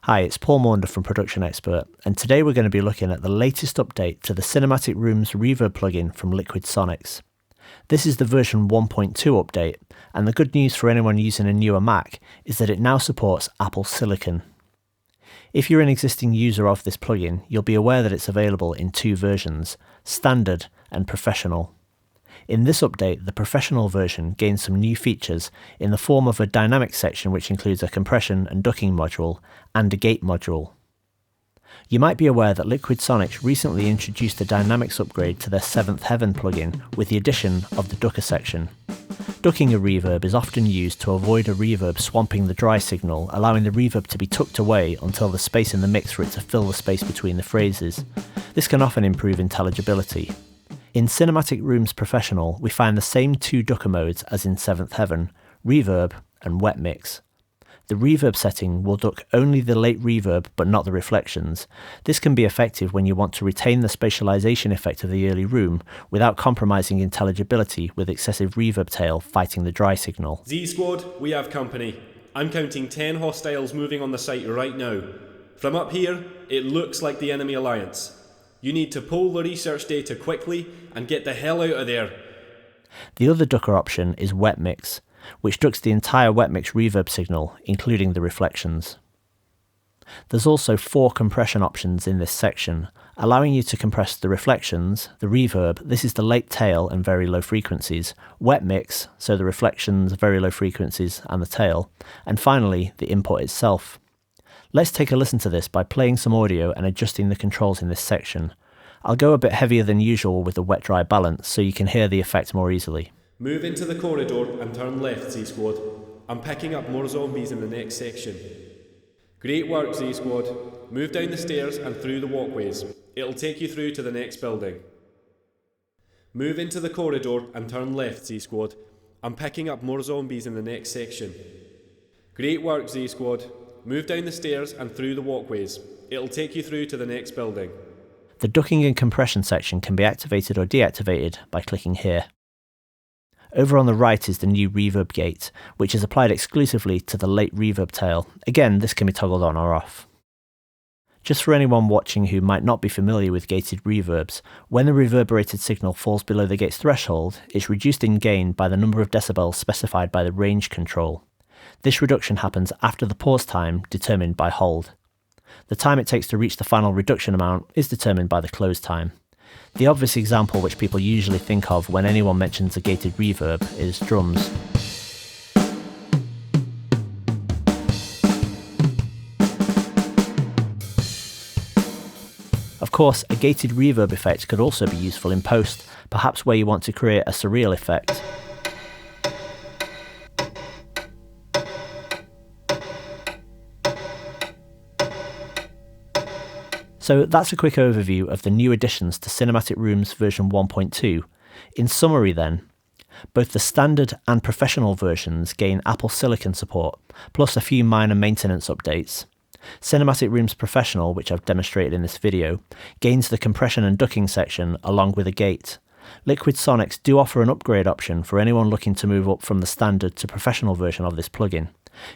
Hi, it's Paul Maunder from Production Expert, and today we're going to be looking at the latest update to the Cinematic Rooms Reverb plugin from LiquidSonics. This is the version 1.2 update, and the good news for anyone using a newer Mac is that it now supports Apple Silicon. If you're an existing user of this plugin, you'll be aware that it's available in two versions, Standard and Professional. In this update, the Professional version gains some new features in the form of a dynamic section which includes a compression and ducking module and a gate module. You might be aware that LiquidSonics recently introduced a dynamics upgrade to their 7th Heaven plugin with the addition of the ducker section. Ducking a reverb is often used to avoid a reverb swamping the dry signal, allowing the reverb to be tucked away until the space in the mix for it to fill the space between the phrases. This can often improve intelligibility. In Cinematic Rooms Professional, we find the same two ducker modes as in 7th Heaven, reverb and wet mix. The reverb setting will duck only the late reverb but not the reflections. This can be effective when you want to retain the spatialization effect of the early room without compromising intelligibility with excessive reverb tail fighting the dry signal. Z-Squad, we have company. I'm counting 10 hostiles moving on the site right now. From up here, it looks like the enemy alliance. You need to pull the research data quickly and get the hell out of there. The other ducker option is wet mix, which ducks the entire wet mix reverb signal, including the reflections. There's also 4 compression options in this section, allowing you to compress the reflections, the reverb, this is the late tail and very low frequencies, wet mix, so the reflections, very low frequencies and the tail, and finally the input itself. Let's take a listen to this by playing some audio and adjusting the controls in this section. I'll go a bit heavier than usual with the wet-dry balance so you can hear the effect more easily. Move into the corridor and turn left, Z-Squad. I'm picking up more zombies in the next section. Great work, Z-Squad. Move down the stairs and through the walkways. It'll take you through to the next building. Move into the corridor and turn left, Z-Squad. I'm picking up more zombies in the next section. Great work, Z-Squad. Move down the stairs and through the walkways. It'll take you through to the next building. The ducking and compression section can be activated or deactivated by clicking here. Over on the right is the new Reverb Gate, which is applied exclusively to the late reverb tail. Again, this can be toggled on or off. Just for anyone watching who might not be familiar with gated reverbs, when the reverberated signal falls below the gate's threshold, it's reduced in gain by the number of decibels specified by the range control. This reduction happens after the pause time determined by hold. The time it takes to reach the final reduction amount is determined by the close time. The obvious example which people usually think of when anyone mentions a gated reverb is drums. Of course, a gated reverb effect could also be useful in post, perhaps where you want to create a surreal effect. So that's a quick overview of the new additions to Cinematic Rooms version 1.2. In summary then, both the standard and professional versions gain Apple Silicon support, plus a few minor maintenance updates. Cinematic Rooms Professional, which I've demonstrated in this video, gains the compression and ducking section along with a gate. LiquidSonics do offer an upgrade option for anyone looking to move up from the standard to professional version of this plugin.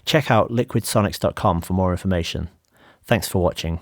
Check out liquidsonics.com for more information. Thanks for watching.